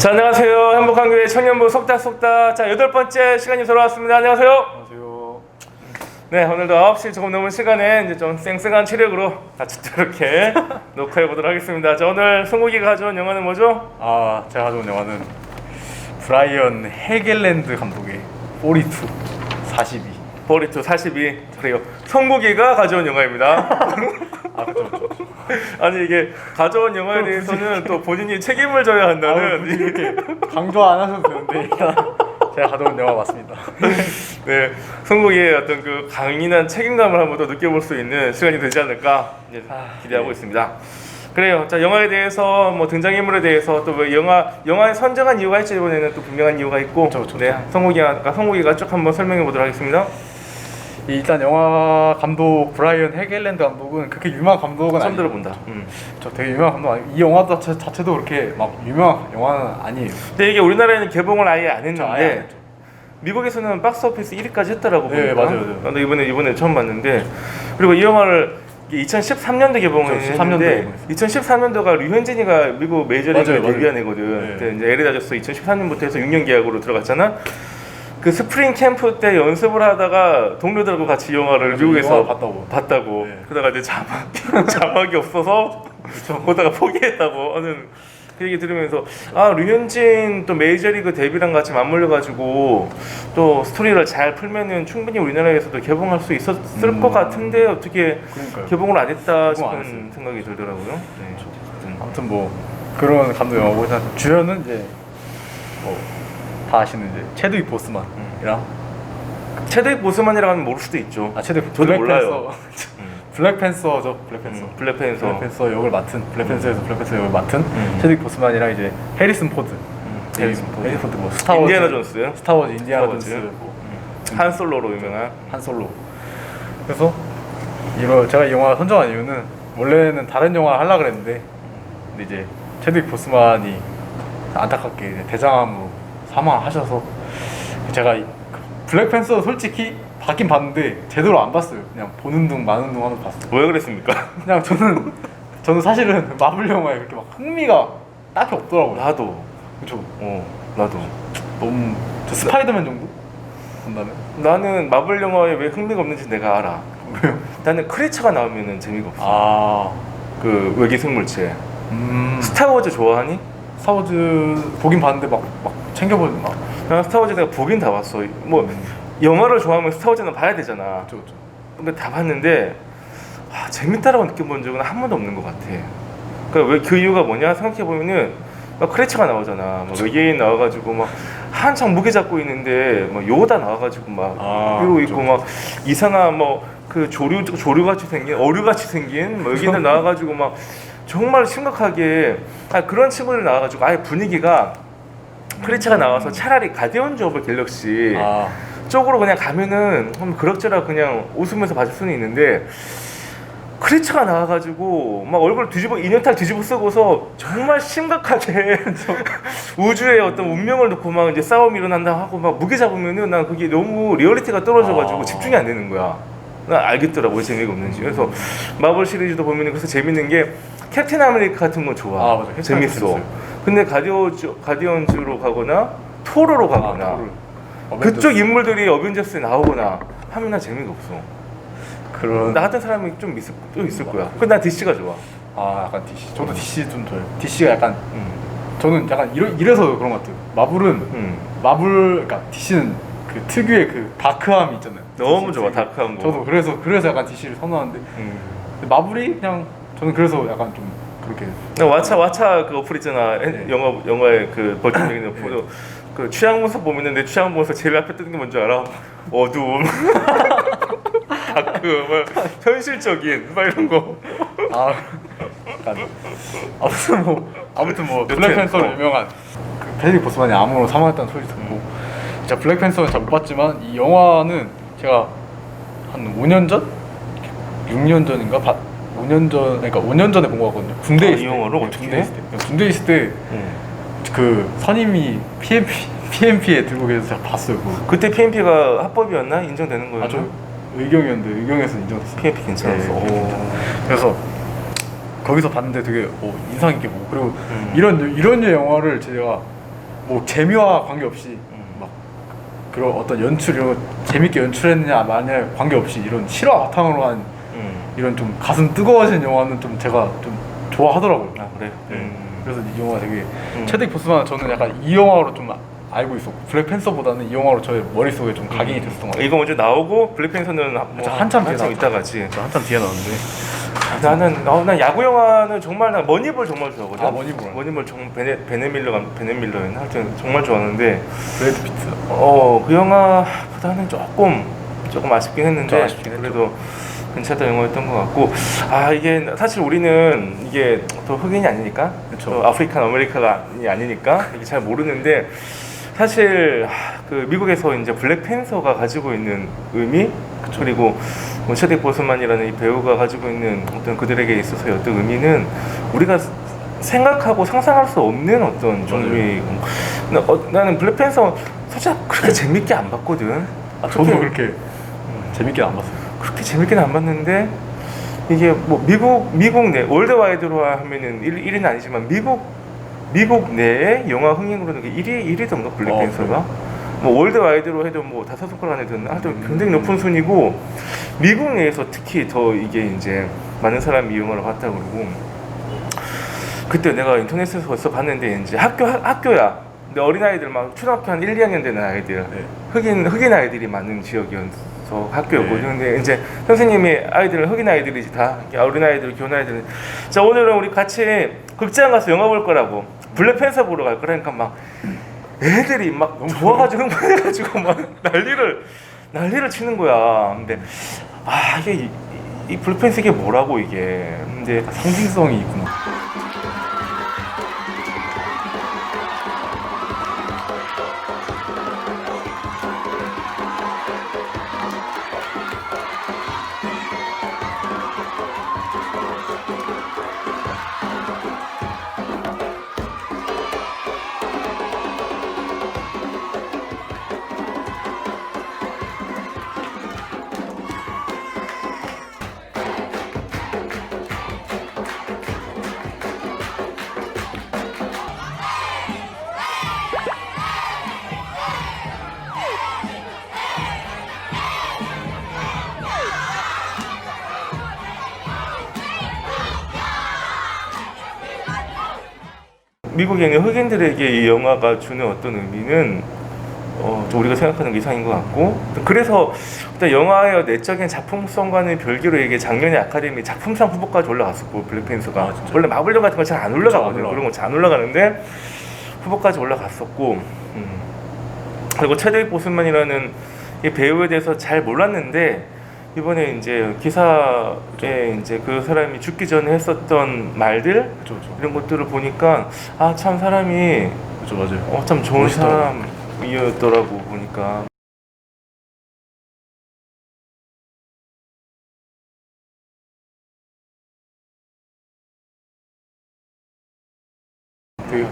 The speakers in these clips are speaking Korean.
자, 안녕하세요. 행복한 교회 청년부 속닥속닥. 자, 8번째 시간이 돌아왔습니다. 안녕하세요. 안녕하세요. 네, 오늘도 9시 조금 넘은 시간에 이제 좀 쌩쌩한 체력으로 같이 또 이렇게 녹화해 보도록 하겠습니다. 자, 오늘 송국이가 가져온 영화는 뭐죠? 제가 가져온 영화는 브라이언 해겔랜드 감독의 42, 42. 보리투 42. 그래요. 송국이가 가져온 영화입니다. 그렇죠. 아니, 이게 가져온 영화에 대해서는 또 본인이 책임을 져야 한다는 이렇게 강조 안 하셔도 되는데 일단 제가 가져온 영화 맞습니다. 네, 송국이의 어떤 그 강인한 책임감을 한번 더 느껴볼 수 있는 시간이 되지 않을까 기대하고 있습니다. 그래요. 자, 영화에 대해서 뭐 등장인물에 대해서 또 뭐 영화에 선정한 이유가 있죠. 이번에는 또 분명한 이유가 있고. 그렇죠. 네, 송국이가 쭉 한번 설명해 보도록 하겠습니다. 일단 영화 감독 브라이언 해겔랜드 감독은 그렇게 유명한 감독은 처음 아니에요. 들어본다. 저 되게 유명한 감독 아니에요. 이 영화 자체도 그렇게 막 유명한 영화는 아니에요. 근데 이게 우리나라에는 개봉을 아예 안 했는데 아예 안 했죠. 미국에서는 박스 오피스 1위까지 했더라고. 네, 보니까. 맞아요. 나도 이번에 처음 봤는데, 그리고 이 영화를 2013년도 개봉을 했는데 2013년도가 류현진이가 미국 메이저리그에 데뷔한 해거든. 네. 그때 이제 LA 다저스 2013년부터 해서 6년 계약으로 들어갔잖아. 그 스프링 캠프 때 연습을 하다가 동료들하고 같이 이 영화를 미국에서 봤다고. 네. 그러다가 이제 자막이 없어서 보다가 포기했다고 하는 그 얘기 들으면서 류현진 또 메이저리그 데뷔랑 같이 맞물려가지고 또 스토리를 잘 풀면은 충분히 우리나라에서도 개봉할 수 있었을 것 같은데 어떻게 그러니까요. 개봉을 안 했다 개봉 안 싶은 생각이 들더라고요. 네. 아무튼 뭐 그런 감독 영화고 일단 주연은 이제 다 아시는 이제 체드윅 보스만이랑 체드윅 보스만이라고 하면 모를 수도 있죠. 체드윅 저도 몰라요. 블랙팬서죠. 블랙팬서 역을 맡은 블랙팬서에서 블랙팬서 역을 맡은 체드윅 보스만이랑 이제 해리슨 포드. 해리슨 포드 뭐 스타워즈, 인디아나 존스, 스타워즈, 인디아나 존스, 뭐 한 솔로로 유명한 한 솔로. 그래서 제가 이 영화 선정한 이유는 원래는 다른 영화 하려 그랬는데 근데 이제 체드윅 보스만이 안타깝게 이제 대장암으로 사망하셔서 제가 블랙팬서 솔직히 봤긴 봤는데 제대로 안 봤어요. 그냥 보는 둥 마는 둥 하면서 봤어요. 왜 그랬습니까? 그냥 저는 사실은 마블 영화에 그렇게 막 흥미가 딱히 없더라고요. 나도. 그렇죠. 나도. 너무 스파이더맨 정도 본다면. 나는 마블 영화에 왜 흥미가 없는지 내가 알아. 왜요? 나는 크리처가 나오면은 재미가 없어. 그 외계 생물체. 스타워즈 좋아하니? 스타워즈 보긴 봤는데 막 챙겨보는 막. 난 스타워즈 내가 보긴 다 봤어. 뭐 영화를 좋아하면 스타워즈는 봐야 되잖아. 그렇죠. 근데 다 봤는데 재밌다라고 느껴본 적은 한 번도 없는 것 같아. 그러니까 왜 그 이유가 뭐냐 생각해 보면은 막 크리처가 나오잖아. 막 외계인 나와가지고 막 한창 무게 잡고 있는데 막 요다 나와가지고 막 이러고 있고 막 이상한 뭐 그 조류같이 생긴 어류같이 생긴 뭐 외계인들 나와가지고 막 정말 심각하게 그런 친구들 나와가지고 아예 분위기가 크리처가 나와서 차라리 가디언즈 오브 갤럭시 쪽으로 그냥 가면은 그럭저럭 그냥 웃으면서 봐줄 수는 있는데 크리처가 나와가지고 막 얼굴 인형탈 뒤집어 쓰고서 정말 심각하게 우주의 어떤 운명을 놓고 막 이제 싸움이 일어난다 하고 막 무게 잡으면은 난 그게 너무 리얼리티가 떨어져가지고 집중이 안 되는 거야. 난 알겠더라고 왜 재미가 없는지. 그래서 마블 시리즈도 보면은 그래서 재밌는 게 캡틴 아메리카 같은 건 좋아. 맞아. 재밌어. 근데 가디언즈로 가거나 토르로 가거나 그쪽 인물들이 어벤져스에 나오거나 하면 난 재미가 없어. 나 같은 사람이 좀 있을 거야. 근데 난 DC가 좋아. 약간 DC. 저도 DC 좀 좋아요. DC가 약간 저는 약간 이래서 그런 것 같아요. 그러니까 DC는 그 특유의 그 다크함이 있잖아요. 너무 좋아 다크한 거. 저도 그래서 약간 DC를 선호하는데 근데 마블이 그냥 저는 그래서 약간 좀 그렇게. 왓챠 그 어플 있잖아. 영화의 그 버튼적인 어플. 그 취향 분석 보면은 내 취향 분석 제일 앞에 뜨는 게 뭔지 알아? 어두움. 다크, 현실적인 막 이런 거. 아무튼 뭐 블랙팬서로 유명한 패드윅 보스만이 암으로 사망했다는 소리 듣고 진짜 블랙팬서는 잘 못 봤지만 이 영화는 제가 한 5년 전? 6년 전인가? 5년 전, 그러니까 5년 전에 본 거 같거든요. 군대에 있을 때. 이 영화를 어떻게 해? 군대에 있을 때 그 선임이 PMP에 들고 계셔서 제가 봤어요. 그때 PMP가 합법이었나? 인정되는 거였나? 저 의경이었는데 의경에서 인정됐어요. PMP 괜찮았어. 네, 그래서 거기서 봤는데 되게 인상 깊게 보고 그리고 이런 류 영화를 제가 뭐 재미와 관계없이 막 그런 어떤 연출 이런 거 재밌게 연출했느냐 마냐 관계없이 이런 실화 바탕으로 한 이런 좀 가슴 뜨거워지는 영화는 좀 제가 좀 좋아하더라고요. 아 그래. 그래서 이 영화 되게 체드윅 보스만 저는 약간 이 영화로 좀 알고 있었고 블랙팬서보다는 이 영화로 저의 머릿속에 좀 각인이 됐었던 것 같아요. 이거 먼저 나오고 블랙팬서는 뭐 한참 뒤에 있다가지. 한참 뒤에 나왔는데 난 야구 영화는 정말 나 머니볼 정말 좋아하거든. 아, 머니볼. 정말 베네밀러가 하여튼 정말 좋아하는데 브래드 피트 그 영화보다는 조금 아쉽긴 했는데 좀 아쉽긴 했죠. 그래도 괜찮던 영화였던 것 같고 이게 사실 우리는 이게 또 흑인이 아니니까 그쵸. 또 아프리칸 아메리카가 아니니까 이게 잘 모르는데 사실 그 미국에서 이제 블랙팬서가 가지고 있는 의미 그리고 뭐 체딕 보스만이라는 이 배우가 가지고 있는 어떤 그들에게 있어서의 어떤 의미는 우리가 생각하고 상상할 수 없는 어떤 종류의 나는 블랙팬서 솔직히 그렇게 재밌게 안 봤거든. 저도 그렇게 재밌게 안 봤어요. 그렇게 재밌게는 안 봤는데 이게 뭐 미국 내 월드와이드로 하면은 1위는 아니지만 미국 내에 영화 흥행으로는 1위던가 블랙팬서가 뭐 월드와이드로 해도 뭐 5손가락 안에 드는 하여튼 굉장히 높은 순위고 미국 내에서 특히 더 이게 이제 많은 사람이 이 영화를 봤다고 그러고 그때 내가 인터넷에서 벌써 봤는데 이제 학교야. 근데 어린아이들 막 초등학교 한 1, 2학년 되는 아이들 흑인 아이들이 많은 지역이어서 학교였거든요. 근데 이제 선생님이 아이들은 흑인 아이들이지 다 어린아이들, 교훈아이들 자 오늘은 우리 같이 극장 가서 영화 볼 거라고 블랙팬서 보러 갈 거라니까 막 애들이 막 너무 좋아가지고 흥분해가지고 막 난리를 치는 거야. 근데 이게 이 블랙팬서 이게 뭐라고 이게 근데 상징성이 있구나. 미국에 있는 흑인들에게 이 영화가 주는 어떤 의미는 좀 우리가 생각하는 게 이상인 것 같고 그래서 일단 영화의 내적인 작품성과는 별개로 이게 작년에 아카데미 작품상 후보까지 올라갔었고 블랙팬서가 원래 마블 영화 같은 건 잘 안 올라가거든요. 그런 건 잘 안 올라가는데 후보까지 올라갔었고 그리고 체드윅 보스만이라는 이 배우에 대해서 잘 몰랐는데 이번에 이제 기사에 이제 그 사람이 죽기 전에 했었던 말들 그쵸. 이런 것들을 보니까 참 사람이 그쵸, 맞아요. 참 좋은 멋있더라고요. 사람이었더라고 보니까. 되게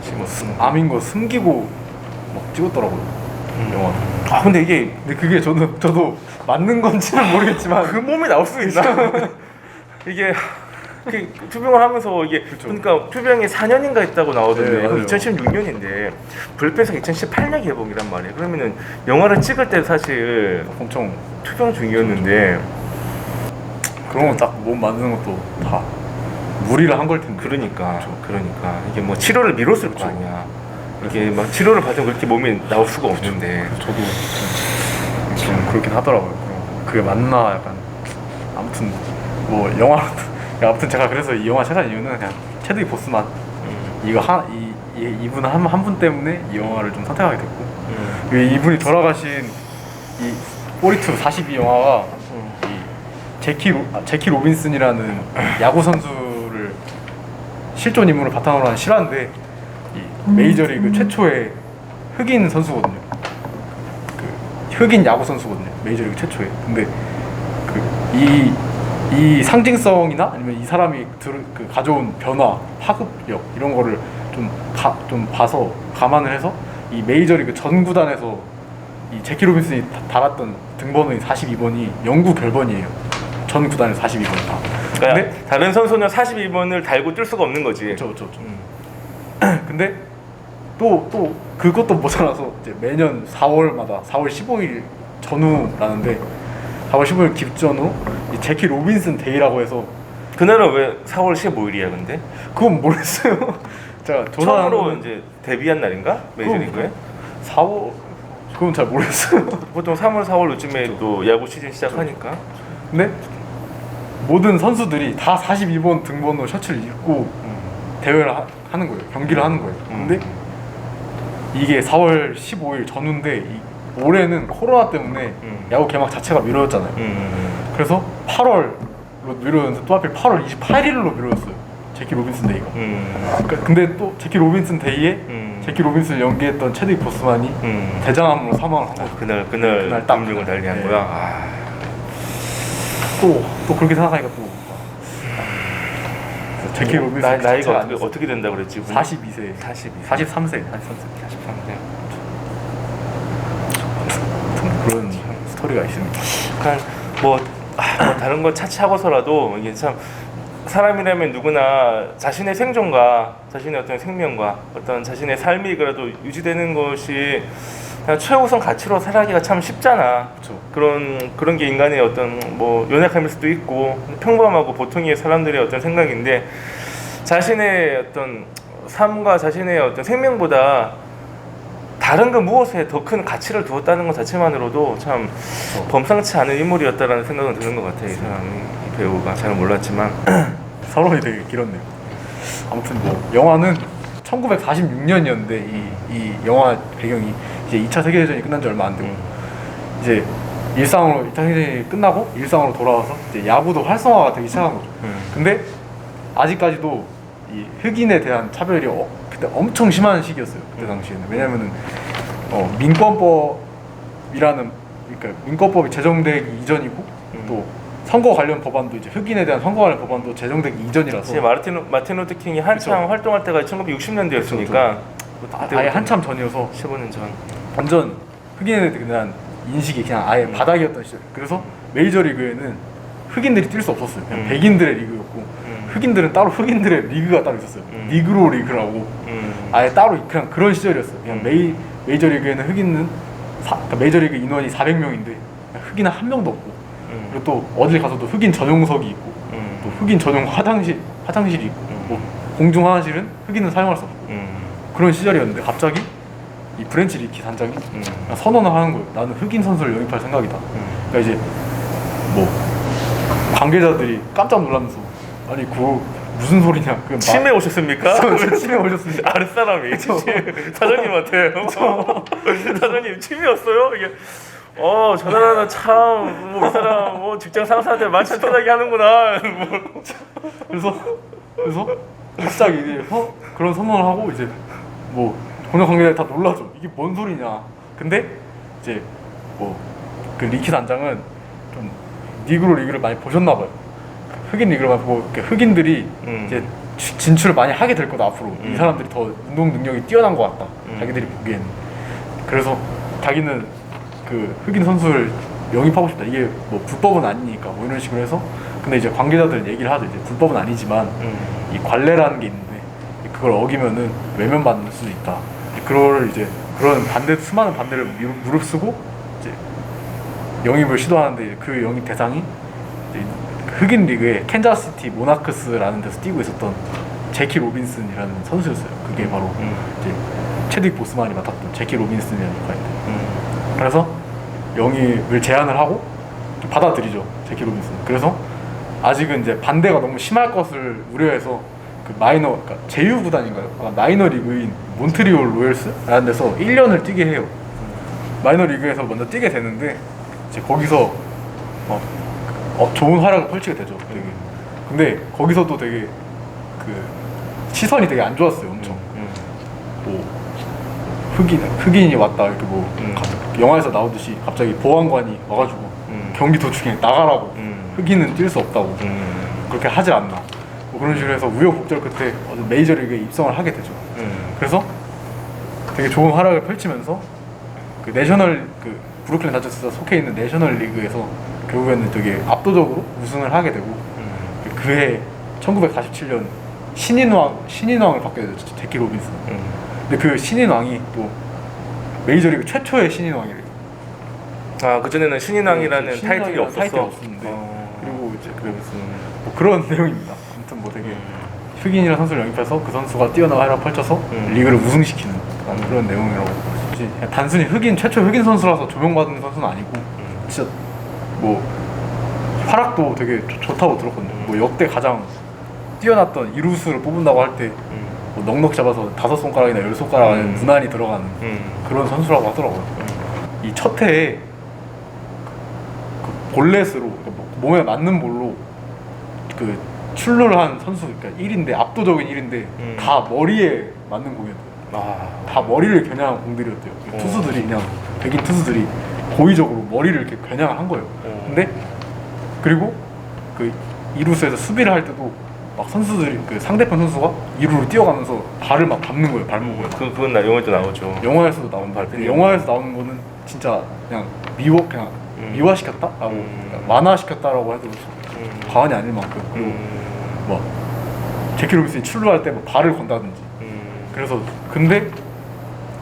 암인 거 숨기고 막 찍었더라고요. 영화. 근데 이게 근데 그게 저도 맞는 건지는 모르겠지만 그 몸에 나올 수 있나? 이게 투병을 하면서 이게 그러니까 투병이 4년인가 했다고 나오던데 네, 맞아요. 2016년인데 블랙팬서 2018년 개봉이란 말이에요. 그러면은 영화를 찍을 때 사실 엄청 투병 중이었는데 그런 거 딱 몸 만드는 것도 다 무리를 한 걸 텐데. 그러니까 이게 뭐 치료를 미뤘을 거 아니야. 이게 막 치료를 받으면 그렇게 몸이 나올 수가 없는데 저도 좀 그렇긴 하더라고요. 그게 맞나 약간 아무튼 뭐 영화 아무튼 제가 그래서 이 영화 찾은 이유는 그냥 체드윅 보스만 이거 이분 한 분 때문에 이 영화를 좀 선택하게 됐고 이분이 돌아가신 이 42 42 영화가 이 제키 로빈슨이라는 야구 선수를 실존 인물을 바탕으로 한 실화인데 이 메이저리그 최초의 흑인 선수거든요. 그 흑인 야구 선수거든요. 메이저리그 최초의. 근데 이 상징성이나 아니면 이 사람이 가져온 변화, 파급력 이런 거를 좀 봐서 감안을 해서 이 메이저리그 전 구단에서 이 제키 로빈슨이 달았던 등번호인 42번이 영구 결번이에요. 전 구단에서 42번이 다. 그러니까 다른 선수는 42번을 달고 뛸 수가 없는 거지. 그렇죠. 근데 또 그것도 모자라서 이제 매년 4월마다 4월 15일 전후라는데 4월 15일 깁전후 이 제키 로빈슨 데이라고 해서 그날은 왜 4월 15일이야 근데? 그건 모르겠어요. 제가 처음으로 이제 데뷔한 날인가? 메이저리그에? 4월 그건 잘 모르겠어요. 보통 3월 4월 요즘에 또 야구 시즌 시작하니까. 근데 모든 선수들이 다 42번 등번호 셔츠를 입고 대회를 하는 거예요. 경기를 하는 거예요. 근데 이게 4월 15일 전후인데 올해는 코로나 때문에 야구 개막 자체가 미뤄졌잖아요. 그래서 8월로 미뤄졌는데 또 하필 8월 28일로 미뤄졌어요. 제키 로빈슨 데이가. 그러니까 근데 또 제키 로빈슨 데이에 제키 로빈슨을 연기했던 체드윅 보스만이 대장암으로 사망을 한 거예요. 그날 딱 음력을 달리한 네. 거야. 아. 또 그렇게 생각하니까 또 제키 로빈슨 나이가 어떻게 된다 그랬지? 42세, 43세. 그런 스토리가 있습니다. 그러니까 뭐 다른 거 차치하고서라도 이게 참 사람이라면 누구나 자신의 생존과 자신의 어떤 생명과 어떤 자신의 삶이 그래도 유지되는 것이 그냥 최우선 가치로 살아가기가 참 쉽잖아. 그렇죠. 그런 게 인간의 어떤 뭐 연약함일 수도 있고 평범하고 보통의 사람들의 어떤 생각인데 자신의 어떤 삶과 자신의 어떤 생명보다 다른 그 무엇에 더 큰 가치를 두었다는 것 자체만으로도 참 범상치 않은 인물이었다라는 생각은 드는 것 같아. 이 사람이, 이 배우가 잘 몰랐지만 서론이 되게 길었네요. 아무튼 뭐 영화는 1946년이었는데 이 영화 배경이 이제 2차 세계대전이 끝난 지 얼마 안 되고 이제 일상으로 2차 세계대전이 끝나고 일상으로 돌아와서 이제 야구도 활성화가 되기 시작한 거죠. 근데 아직까지도 이 흑인에 대한 차별이 그때 엄청 심한 시기였어요. 그때 당시에는. 왜냐면은 민권법이라는 그러니까 민권법이 제정되기 이전이고 또 선거 관련 법안도 이제 흑인에 대한 선거 관련 법안도 제정되기 이전이라서 이제 마틴 루터 킹이 한창 그쵸. 활동할 때가 1960년대였으니까 아예 한참 전이어서 15년 전. 완전 흑인에 대한 인식이 그냥 아예 바닥이었던 시절. 그래서 메이저리그에는 흑인들이 뛸 수 없었어요. 그냥 백인들의 리그였고 흑인들은 따로 흑인들의 리그가 따로 있었어요. 니그로 리그라고 아예 따로 그냥 그런 시절이었어요. 그냥 메이저리그에는 흑인은 그러니까 메이저리그 인원이 400명인데 흑인은 한 명도 없고 그리고 또 어딜 가서도 흑인 전용석이 있고 또 흑인 전용 화장실이 있고 뭐 공중 화장실은 흑인은 사용할 수 없고 그런 시절이었는데 갑자기 이 브랜치 리키 단장이 그냥 선언을 하는 거예요. 나는 흑인 선수를 영입할 생각이다. 그러니까 이제 뭐 관계자들이 깜짝 놀라면서 아니 그 무슨 소리냐? 치매 오셨습니까? 치매 오셨습니까? 아랫사람이 사장님한테 사장님 치매였어요? 이게 전화하면 참뭐 이 사람 뭐 직장 상사한테 만찬 편하게 하는구나. 그래서 갑자기 이제 그런 선언을 하고 이제 뭐 공연 관계자들 다 놀라죠. 이게 뭔 소리냐? 근데 이제 뭐 그 리키 단장은 좀 니그로 리그를 많이 보셨나 봐요. 흑인 리그를 많이 보고 흑인들이 이제 진출을 많이 하게 될 거다 앞으로. 이 사람들이 더 운동 능력이 뛰어난 것 같다. 자기들이 보기에는. 그래서 자기는 그 흑인 선수를 영입하고 싶다. 이게 뭐 불법은 아니니까 뭐 이런 식으로 해서. 근데 이제 관계자들은 얘기를 하죠. 이제 불법은 아니지만 이 관례라는 게 있는데 그걸 어기면은 외면받을 수도 있다. 그런 수많은 반대를 무릅쓰고 이제 영입을 시도하는데 그 영입 대상이 이제 흑인 리그의 캔자스시티 모나크스라는 데서 뛰고 있었던 제키 로빈슨이라는 선수였어요. 그게 바로 이제 체드윅 보스만이 맡았던 제키 로빈슨이라는 역할인데. 그래서 영입을 제안을 하고 받아들이죠. 제키 로빈슨. 그래서 아직은 이제 반대가 너무 심할 것을 우려해서 그 그러니까 제휴 구단인가요? 마이너 리그인 몬트리올 로열스라는 데서 1년을 뛰게 해요. 마이너 리그에서 먼저 뛰게 되는데 이제 거기서 좋은 활약을 펼치게 되죠. 되게. 근데 거기서도 되게 그 시선이 되게 안 좋았어요. 엄청. 뭐 흑인이 왔다 이렇게 뭐 영화에서 나오듯이 갑자기 보안관이 와가지고 경기 도중에 나가라고 흑인은 뛸 수 없다고 그렇게 하지 않나. 뭐 그런 식으로 해서 우여곡절 끝에 메이저리그에 입성을 하게 되죠. 그래서 되게 좋은 활약을 펼치면서 그 내셔널 그 브루클린 다저스가 속해 있는 내셔널 리그에서 결국에는 되게 압도적으로 우승을 하게 되고 그해 1947년 신인왕을 받게 되죠. 제키 로빈슨. 근데 그 신인왕이 또 메이저리그 최초의 신인왕이래요. 아 그전에는 신인왕이라는 신인왕이라는 타이틀이 없었어. 타이틀이 없었는데 그리고 이제 그래서 뭐 그런 내용입니다. 아무튼 뭐 되게 흑인이라는 선수를 영입해서 그 선수가 뛰어난 활약을 펼쳐서 리그를 우승시키는 그런 내용이라고 볼 수 있지. 그냥 단순히 최초 흑인 선수라서 조명받는 선수는 아니고 진짜 뭐 활약도 되게 좋다고 들었거든요. 뭐 역대 가장 뛰어났던 이루수를 뽑는다고 할 때 뭐 넉넉 잡아서 5손가락이나 10손가락 안에 무난히 들어가는 그런 선수라고 하더라고요. 이 첫 해에 그 볼넷으로 몸에 맞는 볼로 그 출루를 한 선수, 그러니까 1인데 압도적인 1인데 다 머리에 맞는 공이었대요. 다 머리를 겨냥한 공들이었대요. 투수들이 그냥 백인 투수들이 고의적으로 머리를 이렇게 겨냥한 거예요. 근데 그리고 그 이루수에서 수비를 할 때도 막 선수들이 그 상대편 선수가 이루로 뛰어가면서 발을 막 밟는 거예요, 발목을. 그건 영화에도 나오죠. 영화에서도 나오는 발표. 영화에서 나오는 거는 진짜 그냥 미화시켰다라고 완화시켰다라고 해도 과언이 아닐 만큼. 그리고 뭐 제키 로빈슨이 출루할 때 뭐 발을 건다든지. 그래서 근데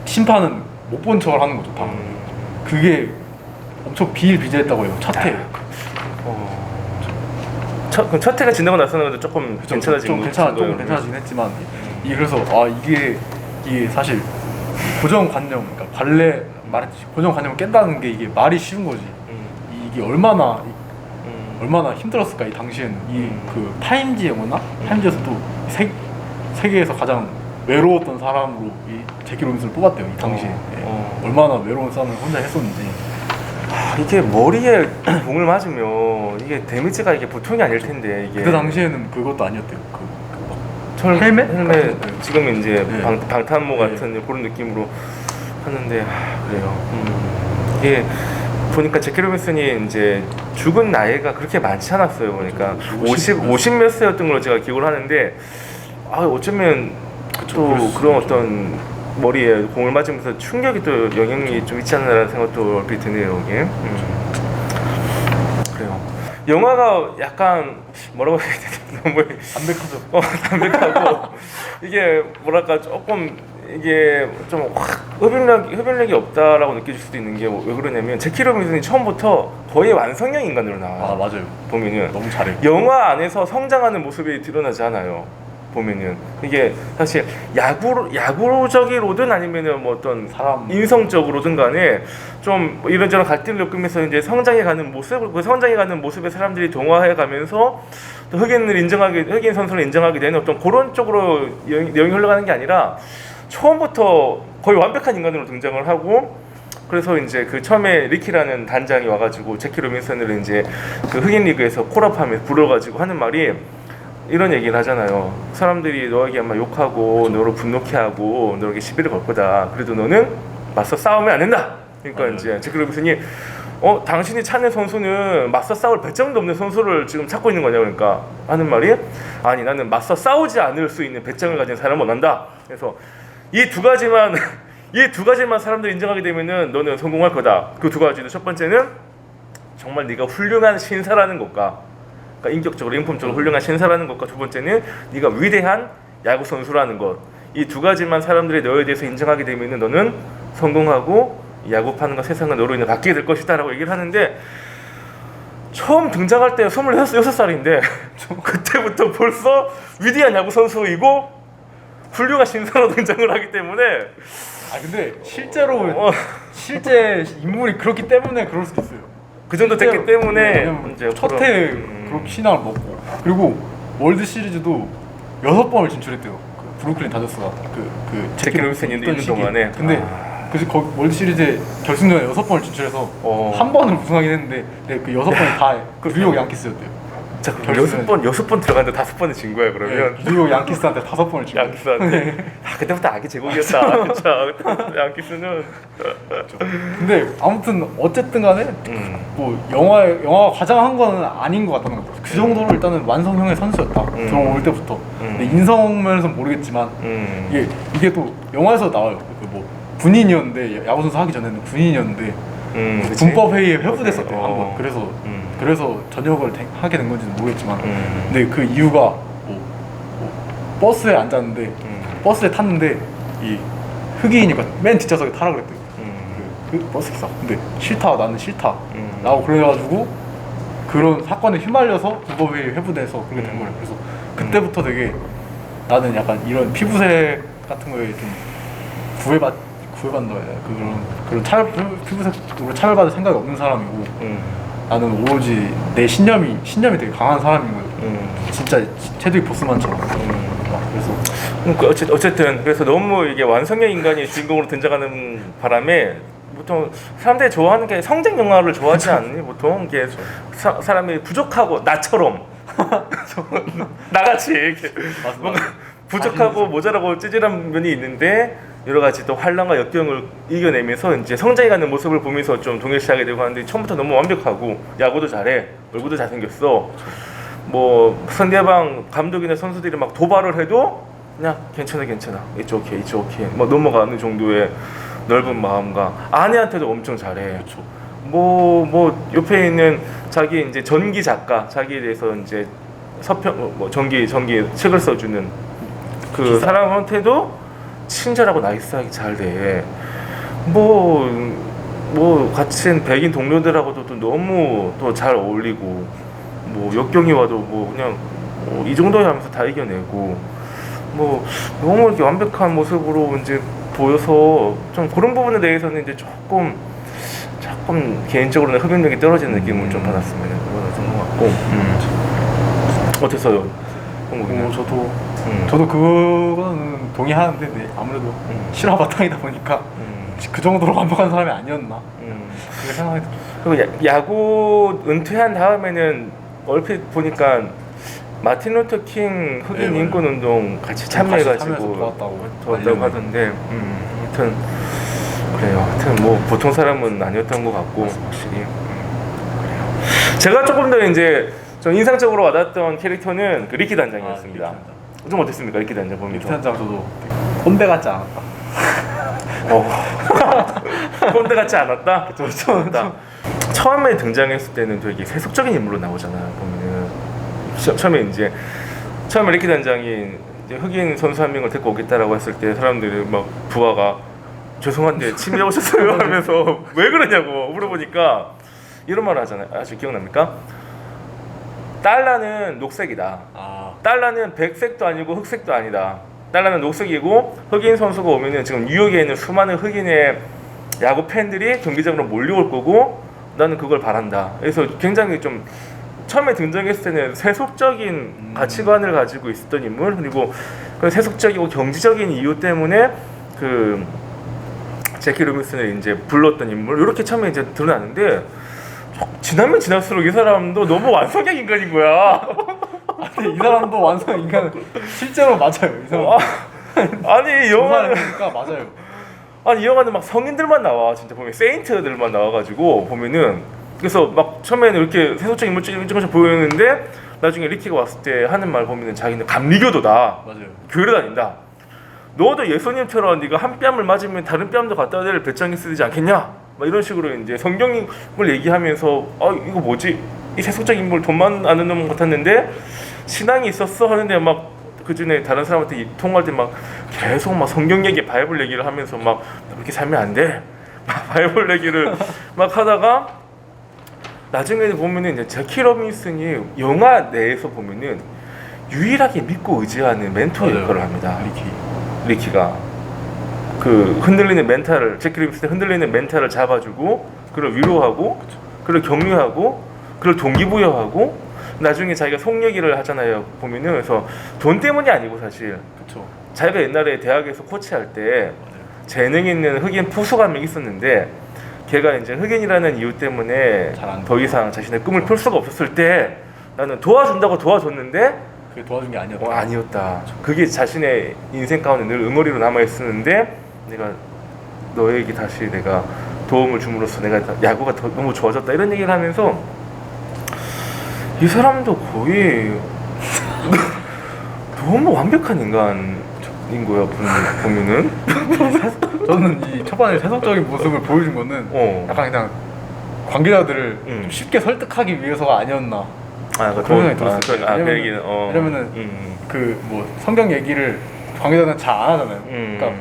심판은 못 본 척을 하는 거죠, 다. 그게 엄청 비일비재했다고 해요, 첫 해. 첫 해가 지나고 나서는 조금 괜찮아진 좀 괜찮아지긴 했지만 그래서 이게 사실 고정관념, 그러니까 발레 말했듯이 고정관념을 깬다는 게 이게 말이 쉬운 거지. 이게 얼마나 힘들었을까 이 당시에는. 이 그 타임지였나? 타임지에서 또 세계에서 가장 외로웠던 사람으로 이 제키 로빈슨을 뽑았대요, 이 당시에. 얼마나 외로운 싸움을 혼자 했었는지. 이게 머리에 공을 맞으면 이게 데미지가 이게 보통이 아닐 텐데 이게 그때 당시에는 그것도 아니었대요. 헬멧 같은 지금 이제 네. 방탄모 같은 그런 느낌으로 하는데 그래요. 이게 보니까 제키 로빈슨이 이제 죽은 나이가 그렇게 많지 않았어요. 보니까 50 몇 세였던 걸로 제가 기억을 하는데 어쩌면 또 그런 어떤 머리에 공을 맞으면서 충격이 또 영향이 좀 있지 않나라는 생각도 얼핏 드네요. 이게. 그래요. 영화가 약간 뭐라고 해야 되나 너무 담백하죠. 담백하고 이게 뭐랄까 조금 이게 좀 확 흡연력이 없다라고 느껴질 수도 있는 게 왜 그러냐면 제키 로빈슨이 처음부터 거의 완성형 인간으로 나와요. 맞아요. 보면은 너무 잘해. 영화 안에서 성장하는 모습이 드러나지 않아요. 보면은 이게 사실 야구적으로든 아니면은 뭐 어떤 사람 인성적으로든 간에 좀 이런저런 갈등을 겪으면서 이제 성장해가는 모습, 그 성장해가는 모습에 사람들이 동화해가면서 또 흑인 선수를 인정하게 되는 어떤 그런 쪽으로 내용이 흘러가는 게 아니라 처음부터 거의 완벽한 인간으로 등장을 하고. 그래서 이제 그 처음에 리키라는 단장이 와가지고 제키 로빈슨을 이제 그 흑인 리그에서 콜업하면서 불러가지고 하는 말이 이런 얘기를 하잖아요. 사람들이 너에게 아마 욕하고 너를 분노케 하고 너에게 시비를 걸 거다. 그래도 너는 맞서 싸우면 안 된다. 그러니까 이제 제키 로빈슨이 당신이 찾는 선수는 맞서 싸울 배짱도 없는 선수를 지금 찾고 있는 거냐 그러니까 하는 말이 아니 나는 맞서 싸우지 않을 수 있는 배짱을 가진 사람을 원한다. 그래서 이 두 가지만 사람들이 인정하게 되면은 너는 성공할 거다. 그 두 가지도 첫 번째는 정말 네가 훌륭한 신사라는 것과 그러니까 인격적으로 인품적으로 훌륭한 신사라는 것과 두 번째는 네가 위대한 야구 선수라는 것. 이 두 가지만 사람들이 너에 대해서 인정하게 되면은 너는 성공하고 야구판과 세상은 너로 인해 바뀌게 될 것이다라고 얘기를 하는데 처음 등장할 때 26살인데 그때부터 벌써 위대한 야구 선수이고 훌륭한 신사로 등장을 하기 때문에 근데 실제로 실제 인물이 그렇기 때문에 그럴 수도 있어요. 그 정도 됐기 때문에 이제 첫해 그렇게 신앙을 먹고 그리고 월드 시리즈도 6번을 진출했대요. 그 브루클린 다저스가 그 제키 로빈슨이 있는 동안에 근데 그래서 거기 월드 시리즈에 결승전에 6번을 진출해서 한 번을 우승하긴 했는데 그 6번이 다 뉴욕 양키스였대요. 자, 그럼 6번 들어갔는데 5번은 진 거야 그러면? 네, 뉴욕 양키스한테 5번을 진 거야. 양키스한테? 그때부터 아기 제국이었다. 그쵸? 양키스는 근데 아무튼 어쨌든 간에 뭐 영화가 가장 한 거는 아닌 것 같다는 거죠. 그 정도로 일단은 완성형의 선수였다. 들어올 때부터. 근데 인성면에서는 모르겠지만 이게 또 영화에서 나와요. 뭐 군인이었는데 야구 선수 하기 전에는 군인이었는데 군법 회의에 회부됐었대요 한 번. 그래서 전역을 하게 된 건지는 모르겠지만 근데 그 이유가 뭐 버스에 앉았는데 버스에 탔는데 이 흑인이니까 맨 뒷좌석에 타라 그랬대. 음. 그 버스기사. 근데 싫다, 나는 싫다. 음. 라고 그래가지고 그런 사건에 휘말려서 불법이 회부돼서 그렇게 된 거예요. 그래서 그때부터 되게 나는 약간 이런 피부색 같은 거에 좀 구애받는 거야. 그런 피부색으로 차별받을 생각이 없는 사람이고 나는 오로지 내 신념이 되게 강한 사람인 거예요. 진짜 체드윅 보스만처럼. 그래서 그러니까 어쨌든 그래서 너무 이게 완성형 인간이 주인공으로 등장하는 바람에 보통 사람들이 좋아하는 게 성장 영화를 좋아하지 않니? 보통 이게 사람이 부족하고 나처럼 나같이 이렇게 뭔가 부족하고 모자라고 찌질한 면이 있는데 여러 가지 또 환란과 역경을 이겨내면서 이제 성장해가는 모습을 보면서 좀 동일시하게 되고 하는데 처음부터 너무 완벽하고 야구도 잘해, 얼굴도 잘생겼어. 뭐 상대방 감독이나 선수들이 막 도발을 해도 그냥 괜찮아 it's okay 뭐 넘어가는 정도의 넓은 마음과 아내한테도 엄청 잘해. 그렇죠. 뭐 옆에 있는 자기 이제 전기 작가 자기에 대해서 이제 서평 뭐 전기 책을 써주는 그 기사. 사람한테도 친절하고 나이스하게 잘 돼. 뭐 같은 백인 동료들하고도 또 너무 또 잘 어울리고 뭐 역경이 와도 뭐 그냥 이 정도야 하면서 다 이겨내고 뭐 너무 이렇게 완벽한 모습으로 이제 보여서 좀 그런 부분에 대해서는 이제 조금 개인적으로는 흡연력이 떨어지는 느낌을 좀 받았으면 그런 것 같고 어땠어요? 한국인은? 저도 그거는 동의하는데 네, 아무래도 실화 바탕이다 보니까 그 정도로 완벽한 사람이 아니었나 그렇게 생각이 들어요. 그리고 야구 은퇴한 다음에는 얼핏 보니까 마틴 루터 킹 흑인 네, 인권 운동 같이 참여해가지고 도왔다고 하던데 아무튼 그래요. 하여튼 뭐 보통 사람은 아니었던 것 같고 확실히 그래요. 제가 조금 더 이제 좀 인상적으로 와닿았던 캐릭터는 그 리키 단장이었습니다. 좀 어땠습니까, 리키 단장 보면서? 리키 단장 저도 꼰대 같지 않았다. 꼰대 같지 않았다? 그렇죠. 처음에 등장했을 때는 되게 세속적인 인물로 나오잖아요. 보면은 처음에 리키 단장이 이제 흑인 선수 한 명을 데리고 오겠다라고 했을 때 사람들이 막 부하가 죄송한데 침대 오셨어요 하면서 왜 그러냐고 물어보니까 이런 말을 하잖아요. 아직 기억납니까? 달러는 녹색이다. 달러는 백색도 아니고 흑색도 아니다. 달러는 녹색이고 흑인 선수가 오면은 지금 뉴욕에 있는 수많은 흑인의 야구 팬들이 경기장으로 몰려올 거고 나는 그걸 바란다. 그래서 굉장히 좀 처음에 등장했을 때는 세속적인 가치관을 가지고 있었던 인물, 그리고 그 세속적이고 경제적인 이유 때문에 그 제키 로빈슨을 이제 불렀던 인물, 이렇게 처음에 이제 드러나는데 지나면 지날수록 이 사람도 너무 완성형 인간인 거야. 아니, 이 사람도 완성 인간 실제로 맞아요. 이 사람. 아니 영화는 그러니까 맞아요. 아니 이 영화는 막 성인들만 나와. 진짜 보면 세인트들만 나와가지고 보면은 그래서 막 처음에는 이렇게 세속적인 인물처럼 보였는데 나중에 리키가 왔을 때 하는 말 보면은 자기는 감리교도다. 맞아요. 교회를 다닌다. 너도 예수님처럼 네가 한 뺨을 맞으면 다른 뺨도 갖다 댈 배짱이 쓰지 않겠냐? 막 이런 식으로 이제 성경을 얘기하면서 이거 뭐지? 이 세속적인 인물 돈만 아는 놈 같았는데 신앙이 있었어 하는데 막 그전에 다른 사람한테 통화할 때 막 계속 막 성경 얘기, 바이블 얘기를 하면서 막 그렇게 살면 안 돼. 막 바이블 얘기를 막 하다가 나중에 보면은 이제 제키 로빈슨이 영화 내에서 보면은 유일하게 믿고 의지하는 멘토 역할을 합니다. 리키가 그 흔들리는 멘탈을 제키 로빈슨의 흔들리는 멘탈을 잡아주고 그를 위로하고 그를 격려하고 그를 동기부여하고 나중에 자기가 속 얘기를 하잖아요. 보면은 그래서 돈 때문이 아니고 사실 그렇죠. 자기가 옛날에 대학에서 코치할 때 재능 있는 흑인 포수가 한 명 있었는데 걔가 이제 흑인이라는 이유 때문에 더 이상 자신의 꿈을 풀 수가 없었을 때 나는 도와준다고 도와줬는데 그게 도와준 게 아니었다. 아니었다. 그게 자신의 인생 가운데 늘 응어리로 남아 있었는데 내가 너에게 다시 내가 도움을 줌으로써 내가 야구가 너무 좋아졌다 이런 얘기를 하면서 이 사람도 거의 너무 완벽한 인간인 거야 보면은. 저는 이 초반에 세속적인 모습을 보여준 거는 약간 그냥 관계자들을 좀 쉽게 설득하기 위해서가 아니었나. 그런 생각이 들었어요. 왜냐면은 그 뭐 성경 얘기를 관계자들은 잘 안 하잖아요. 그러니까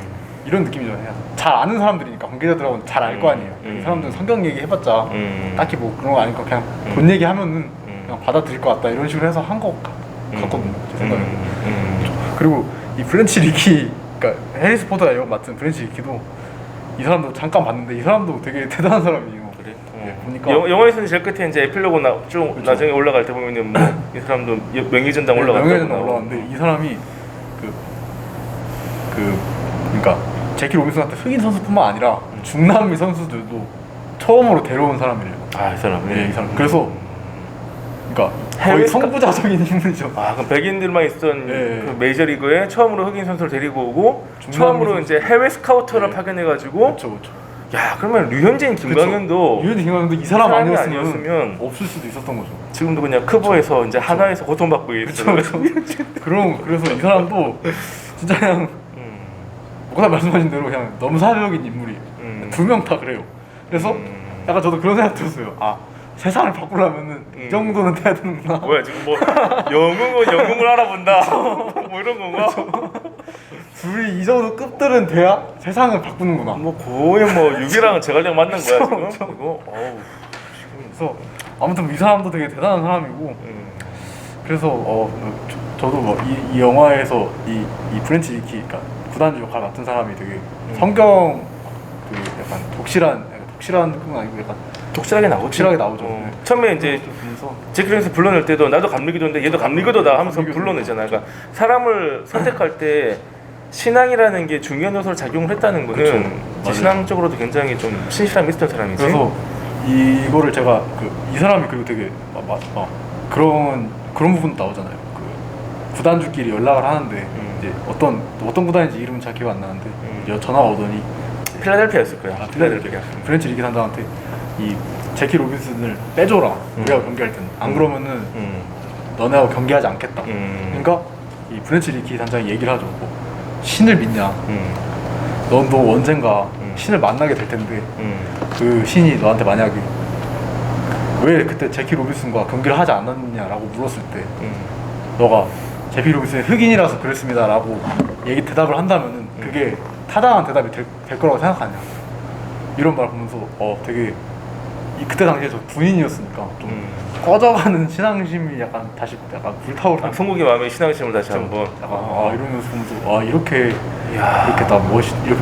이런 느낌이죠. 그냥 잘 아는 사람들이니까 관계자들하고는 잘 알 거 아니에요. 이 사람들은 성경 얘기 해봤자 딱히 뭐 그런 거 아니까 그냥 돈 얘기하면은 그냥 받아들일 것 같다 이런 식으로 해서 한 거 같거든요. 제 생각에. 그리고 이 브랜치 리키, 그러니까 해리스 포터가 역 맡은 브랜치 리키도 이 사람도 잠깐 봤는데 이 사람도 되게 대단한 사람이에요. 그래? 보니까 영화에서는 제일 끝에 이제 에필로그 쭉 그쵸. 나중에 올라갈 때 보면은 뭐 이 사람도 명예전당 올라갔다고 명예전당 올라왔는데 이 사람이 그러니까 제키 로빈슨 같은 흑인 선수뿐만 아니라 중남미 선수들도 처음으로 데려온 사람이래요. 이 사람. 이 사람. 그래서 그러니까 해외 거의 선구자적인 인물이죠. 그럼 백인들만 있던 예. 그 메이저리그에 처음으로 흑인 선수를 데리고 오고 중남미 처음으로 선수. 이제 해외 스카우터를 예. 파견해가지고 그렇죠. 야 그러면 류현진, 김광현도 유현진 김광현도 이 사람 사람이 아니었으면 아니었으면 없을 수도 있었던 거죠. 지금도 그냥 크보에서 이제 하나에서 고통받고 있어요. 그래서 이 사람도 진짜 그냥 뭐가 말씀하신 대로 그냥 넘사벽인 인물이에요. 두 명 다 그래요. 그래서 약간 저도 그런 생각 들었어요. 세상을 바꾸려면은 이 정도는 돼야 되는구나. 뭐야 지금 뭐 영웅을 알아본다 뭐 이런 건가? 둘이 이 정도 급들은 돼야 세상을 바꾸는구나. 뭐 거의 뭐 유기랑 제갈량 만난 거야 지금. 이거 그래서 아무튼 이 사람도 되게 대단한 사람이고 그래서 저도 뭐 이 영화에서 이 프렌치 리키, 그러니까 구단주 역할 맡은 사람이 되게 성경 그 약간 독실한 건 아니고 약간 독실하게 나오죠. 독실하게 나오죠. 처음에 이제 그래서 제키로에서 불러낼 때도 나도 감리교도인데 얘도 감리교도다 하면서 감리교도. 불러내잖아. 그러니까 사람을 선택할 때 신앙이라는 게 중요한 요소로 작용을 했다는 거는 그쵸. 이제 맞아요. 신앙적으로도 굉장히 좀 신실함이 있었던 사람이지. 그래서 이거를 제가 이 사람이 그리고 되게 그런 부분도 나오잖아요. 그 구단주끼리 연락을 하는데 이제 어떤 구단인지 이름은 잘 기억 안 나는데 전화가 오더니 필라델피아였을 거야. 필라델피아 프렌치 리키 단장한테 이 제키 로빈슨을 빼줘라. 우리하고 경기할 때는 안 그러면은 너네하고 경기하지 않겠다. 그러니까 이 프렌치 리키 단장이 얘기를 하죠. 뭐, 신을 믿냐? 너 언젠가 신을 만나게 될 텐데 그 신이 너한테 만약에 왜 그때 제키 로빈슨과 경기를 하지 않았냐라고 물었을 때 너가 제키 로빈슨이 흑인이라서 그랬습니다라고 대답을 한다면은 그게 타당한 대답이 될 거라고 생각하냐? 이런 말 보면서 되게 그때 당시에 저 군인이었으니까 좀 꺼져가는 신앙심이 약간 다시 약간 불타오르는. 성국이 마음의 신앙심을 다시 한번. 이러면서 보면서 이렇게 이렇게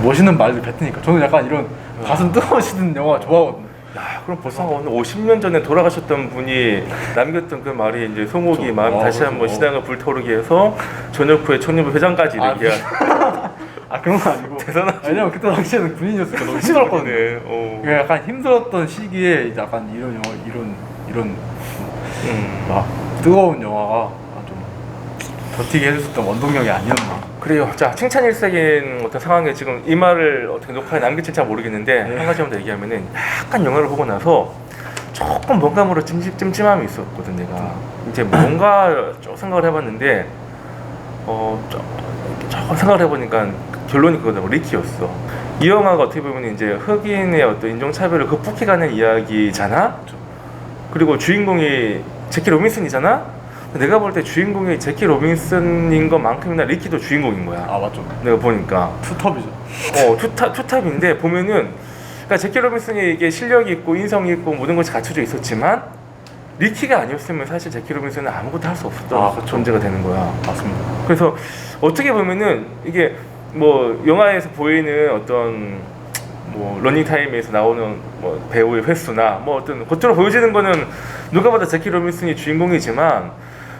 멋있는 말들 뱉으니까 저는 약간 이런 가슴 뜨거워지는 영화 좋아하거든요. 야, 그럼 벌써 한 50년 전에 돌아가셨던 분이 남겼던 그 말이 이제 송옥이 마음이 다시 한번 신앙을 불타오르게 해서 전역 후에 총리부 회장까지 이르게 한. 그런 건 아니고 대단하지. 왜냐면 그때 당시에는 군인이었으니까 너무 힘들었거든요. 네. 약간 힘들었던 시기에 이제 약간 이런 영화 이런 뜨거운 영화가 좀 버티게 해줬던 원동력이 아니었나. 그래요. 자, 칭찬 일색인 어떤 상황에 지금 이 말을 어떻게 녹화에 남길지 잘 모르겠는데 한 가지만 더 얘기하면은 약간 영화를 보고 나서 조금 뭔가 모로 찜찜함이 있었거든 내가. 이제 뭔가 좀 생각을 해봤는데 조금 생각을 해보니까 결론이 그거더라고. 리키였어. 이 영화가 어떻게 보면 이제 흑인의 어떤 인종차별을 극복해가는 이야기잖아. 그리고 주인공이 제키 로빈슨이잖아. 내가 볼 때 주인공이 제키 로빈슨인 것만큼이나 리키도 주인공인 거야. 맞죠. 내가 보니까 투톱이죠. 투탑인데 보면은 그러니까 제키 로빈슨이 이게 실력이 있고 인성이 있고 모든 것이 갖춰져 있었지만 리키가 아니었으면 사실 제키 로빈슨은 아무것도 할 수 없었던 그렇죠. 존재가 되는 거야. 맞습니다. 그래서 어떻게 보면은 이게 뭐 영화에서 보이는 어떤 뭐 러닝타임에서 나오는 뭐 배우의 횟수나 뭐 어떤 겉으로 보여지는 거는 누가 봐도 제키 로빈슨이 주인공이지만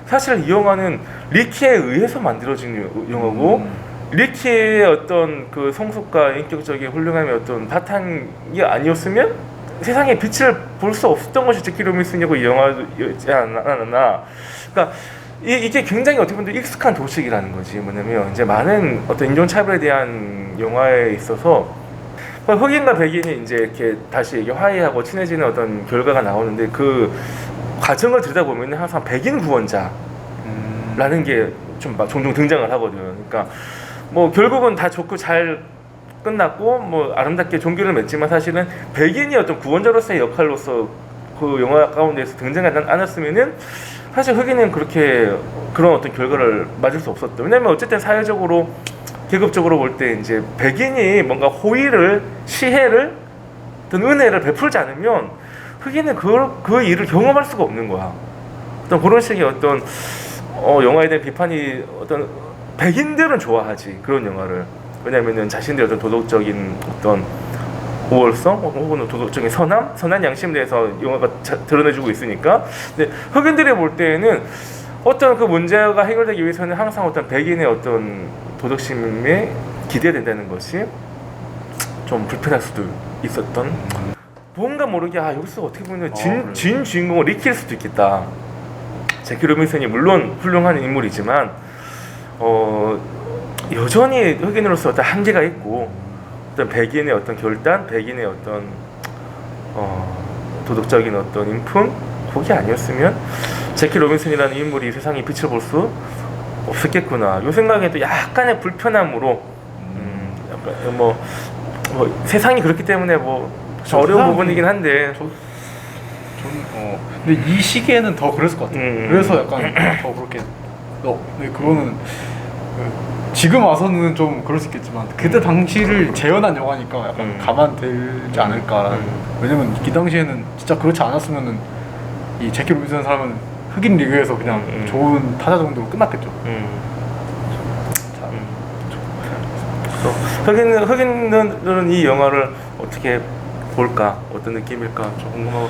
사실 이 영화는 리키에 의해서 만들어진 영화고 리키의 어떤 그 성숙과 인격적인 훌륭함의 어떤 바탕이 아니었으면 세상에 빛을 볼 수 없었던 것이 제키 로빈슨이고 이 영화였지 않나. 그러니까 이게 굉장히 어떻게 보면 익숙한 도식이라는 거지. 뭐냐면 이제 많은 어떤 인종차별에 대한 영화에 있어서 흑인과 백인이 이제 이렇게 다시 이게 화해하고 친해지는 어떤 결과가 나오는데 그 과정을 들여다보면 항상 백인 구원자라는 게 좀 종종 등장을 하거든. 그러니까 뭐 결국은 다 좋고 잘 끝났고 뭐 아름답게 종교를 맺지만 사실은 백인이 어떤 구원자로서의 역할로서 그 영화 가운데서 등장하지 않았으면은 사실 흑인은 그렇게 그런 어떤 결과를 맞을 수 없었다. 왜냐면 어쨌든 사회적으로 계급적으로 볼 때 이제 백인이 뭔가 호의를 시혜를 어떤 은혜를 베풀지 않으면 흑인은 그 일을 경험할 수가 없는 거야. 어떤 그런 식의 어떤 영화에 대한 비판이 어떤 백인들은 좋아하지 그런 영화를. 왜냐면은 자신들의 어떤 도덕적인 어떤 우월성 혹은 도덕적인 선한 양심에 대해서 영화가 드러내주고 있으니까. 근데 흑인들이 볼 때에는 어떤 그 문제가 해결되기 위해서는 항상 어떤 백인의 어떤 도덕심에 기대된다는 것이 좀 불편할 수도 있었던. 뭔가 모르게 여기서 어떻게 보면 진 주인공을 익힐 수도 있겠다. 제키 로빈슨이 물론 훌륭한 인물이지만 여전히 흑인으로서 어떤 한계가 있고 어떤 백인의 어떤 결단, 백인의 어떤 도덕적인 어떤 인품 그게 아니었으면 제키 로빈슨이라는 인물이 세상에 빛을 볼 수 없었겠구나. 요 생각에도 약간의 불편함으로 약간 뭐 세상이 그렇기 때문에 어려운 부분이긴 한데 근데 이 시기에는 더 그랬을 것 같아요. 그래서 약간 더 그렇게 근데 그거는 지금 와서는 좀 그럴 수 있겠지만 그때 당시를 재현한 영화니까 약간 감안되지 않을까라는. 왜냐면 이 당시에는 진짜 그렇지 않았으면은 이 제키 로빈슨 사람은 흑인 리그에서 그냥 좋은 타자 정도로 끝났겠죠. 흑인들은 이 영화를 어떻게 볼까, 어떤 느낌일까 좀 궁금하고.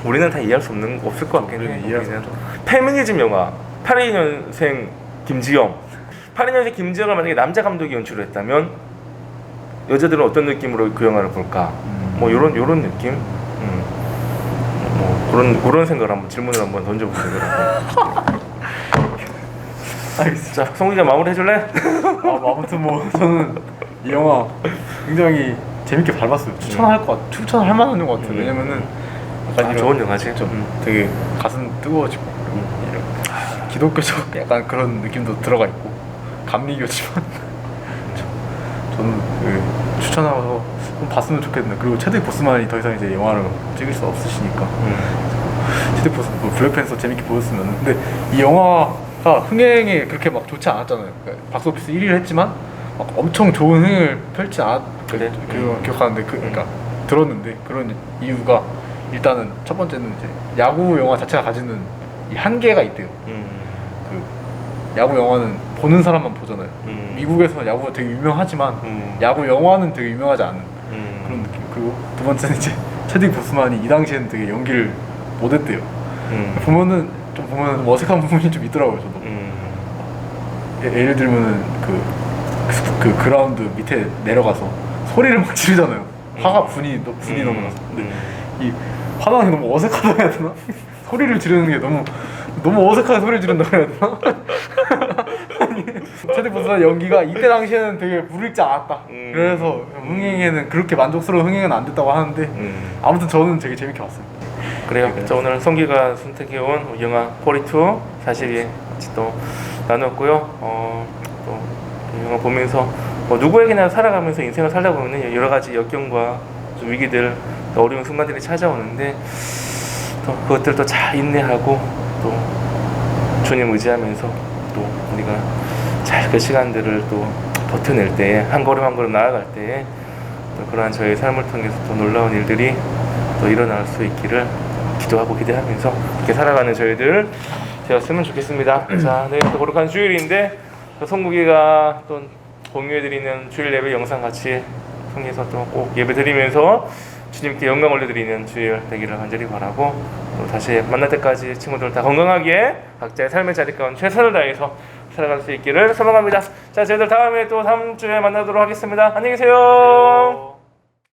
우리는 다 이해할 수 없을 것 같긴 해요. 이해할 수 없죠. 페미니즘 영화 82년생 김지영. 82년생 김지영을 만약에 남자 감독이 연출을 했다면 여자들은 어떤 느낌으로 그 영화를 볼까? 뭐 요런 느낌. 뭐 그런 생각을 한번 질문을 한번 던져보세요. 알겠습니다. 자, 성국이가 마무리 해줄래? 아무튼 저는 이 영화 굉장히 재밌게 잘 봤어요. 추천할 만한 영화 같아요. 왜냐면은 약간 좋은 영화지. 좀 되게 가슴 뜨거워지고 이런 기독교적 약간 그런 느낌도 들어가 있고 감리교지만 저는 추천하고 좀 봤으면 좋겠는데. 그리고 체드윅 보스만이 더 이상 이제 영화를 찍을 수 없으시니까 체드윅 보스 블랙팬서 재밌게 보셨으면. 근데 이 영화가 흥행에 그렇게 막 좋지 않았잖아요. 그러니까 박스오피스 1위를 했지만 막 엄청 좋은 흥을 펼치지 그래? 기억하는데 그러니까 들었는데 그런 이유가 일단은 첫 번째는 이제 야구 영화 자체가 가지는 이 한계가 있대요. 그 야구 영화는 보는 사람만 보잖아요. 미국에서 야구가 되게 유명하지만 야구 영화는 되게 유명하지 않은 그런 느낌. 그리고 두 번째는 이제 체드윅 보스만이 이 당시에는 되게 연기를 못했대요. 보면은 좀 어색한 부분이 좀 있더라고요. 저도 예를 들면은 그 그라운드 밑에 내려가서 소리를 막 지르잖아요. 화가 분이 너무 나서. 근데 이 화장이 너무 어색하다 해야 되나? 소리를 지르는 게 너무 어색하게 소리를 지른다 해야 되나? 체드윅 보스만 연기가 이때 당시에는 되게 불익지 않았다. 그래서 흥행에는 그렇게 만족스러운 흥행은 안 됐다고 하는데 아무튼 저는 되게 재밌게 봤어요. 그래요. 자, 오늘 성기가 선택해온 영화 42 42 같이 또 나눴고요. 또 영화 보면서 누구에게나 살아가면서 인생을 살다 보면 여러 가지 역경과 위기들, 어려운 순간들이 찾아오는데 또 그것들도 잘 인내하고 또 주님 의지하면서 또 우리가 잘 그 시간들을 또 버텨낼 때에 한 걸음 한 걸음 나아갈 때에 또 그러한 저의 삶을 통해서 또 놀라운 일들이 또 일어날 수 있기를 기도하고 기대하면서 이렇게 살아가는 저희들 되었으면 좋겠습니다. 자, 내일 또 거룩한 주일인데 성국이가 또 공유해드리는 주일 예배 영상 같이 통해서 또 꼭 예배 드리면서 주님께 영광 올려드리는 주일 되기를 간절히 바라고 또 다시 만날 때까지 친구들 다 건강하게 각자의 삶의 자리 가운데 최선을 다해서 살아갈 수 있기를 소망합니다. 자, 저희들 다음에 또 다음 주에 만나도록 하겠습니다. 안녕히 계세요.